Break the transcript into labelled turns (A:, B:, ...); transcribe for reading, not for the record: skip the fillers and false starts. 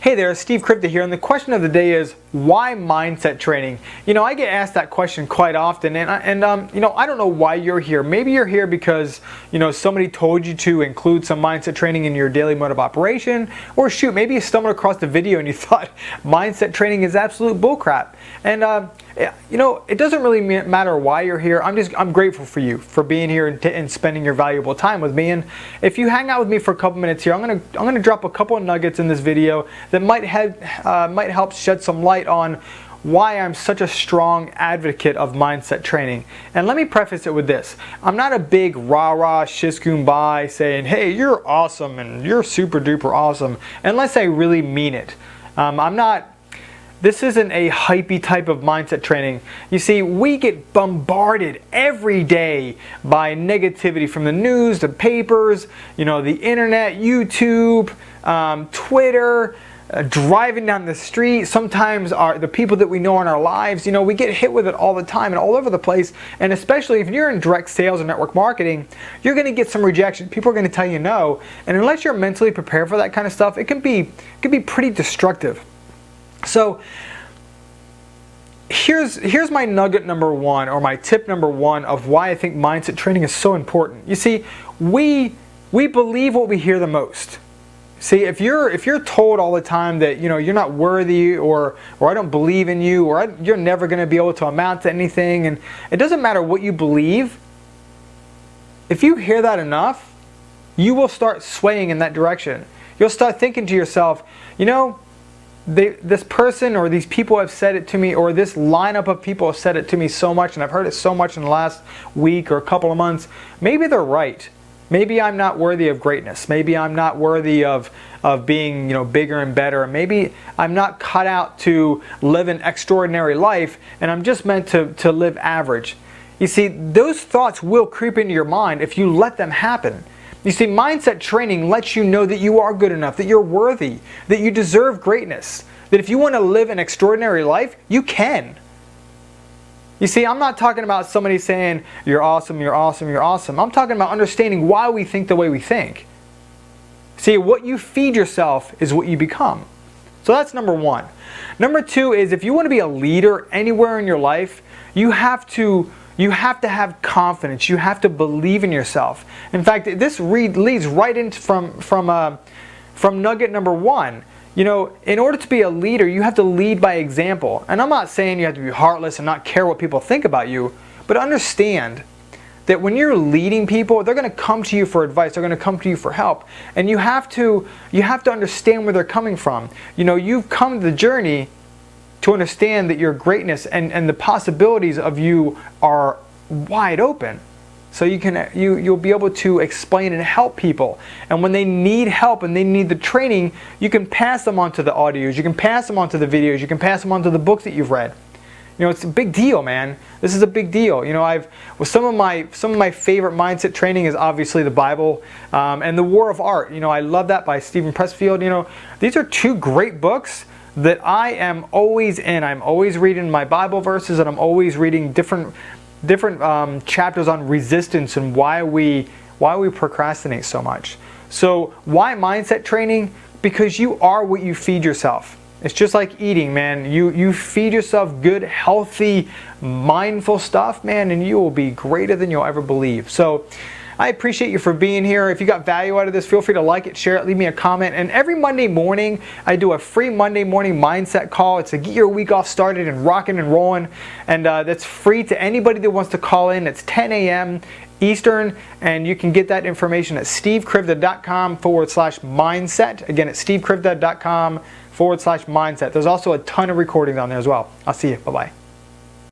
A: Hey there, Steve Krivda here, and the question of the day is, why mindset training? You know, I get asked that question quite often, and I don't know why you're here. Maybe you're here because, somebody told you to include some mindset training in your daily mode of operation, or shoot, maybe you stumbled across the video and you thought mindset training is absolute bullcrap. And it doesn't really matter why you're here. I'm grateful for you for being here and spending your valuable time with me. And if you hang out with me for a couple minutes here, I'm gonna drop a couple of nuggets in this video that might help shed some light on why I'm such a strong advocate of mindset training. And let me preface it with this. I'm not a big rah-rah shish kumbaya saying, hey, you're awesome and you're super duper awesome, unless I really mean it. This isn't a hypey type of mindset training. You see, we get bombarded every day by negativity from the news, the papers, the internet, YouTube, Twitter, driving down the street. Sometimes the people that we know in our lives, we get hit with it all the time and all over the place. And especially if you're in direct sales or network marketing, you're going to get some rejection. People are going to tell you no. And unless you're mentally prepared for that kind of stuff, it can be pretty destructive. So here's my nugget number one, or my tip number one, of why I think mindset training is so important. You see, we believe what we hear the most. See, if you're told all the time that you're not worthy, or I don't believe in you, or you're never going to be able to amount to anything, and it doesn't matter what you believe, if you hear that enough, you will start swaying in that direction. You'll start thinking to yourself, this person or these people have said it to me, or this lineup of people have said it to me so much, and I've heard it so much in the last week or a couple of months. Maybe they're right. Maybe I'm not worthy of greatness. Maybe I'm not worthy of being bigger and better. Maybe I'm not cut out to live an extraordinary life, and I'm just meant to live average. You see, those thoughts will creep into your mind if you let them happen. You see, mindset training lets you know that you are good enough, that you're worthy, that you deserve greatness, that if you want to live an extraordinary life, you can. You see, I'm not talking about somebody saying, you're awesome, you're awesome, you're awesome. I'm talking about understanding why we think the way we think. See, what you feed yourself is what you become. So that's number one. Number two is, if you want to be a leader anywhere in your life, you have to have confidence. You have to believe in yourself. In fact, this leads right into from nugget number one. In order to be a leader, you have to lead by example. And I'm not saying you have to be heartless and not care what people think about you, but understand that when you're leading people, they're going to come to you for advice. They're going to come to you for help. And you have to understand where they're coming from. You've come to the journey to understand that your greatness and the possibilities of you are wide open. So you'll be able to explain and help people. And when they need help and they need the training, you can pass them on to the audios, you can pass them on to the videos, you can pass them on to the books that you've read. It's a big deal, man. This is a big deal. Some of my favorite mindset training is obviously the Bible and The War of Art. I love that by Steven Pressfield. These are two great books that I am always in. I'm always reading my Bible verses, and I'm always reading different chapters on resistance and why we procrastinate so much. So why mindset training? Because you are what you feed yourself. It's just like eating, man. You feed yourself good, healthy, mindful stuff, man, and you will be greater than you'll ever believe. So I appreciate you for being here. If you got value out of this, feel free to like it, share it, leave me a comment. And every Monday morning, I do a free Monday morning mindset call. It's to get your week off started and rocking and rolling. And that's free to anybody that wants to call in. It's 10 a.m. Eastern, and you can get that information at stevekrivda.com/mindset. Again, it's stevekrivda.com/mindset. There's also a ton of recordings on there as well. I'll see you. Bye-bye.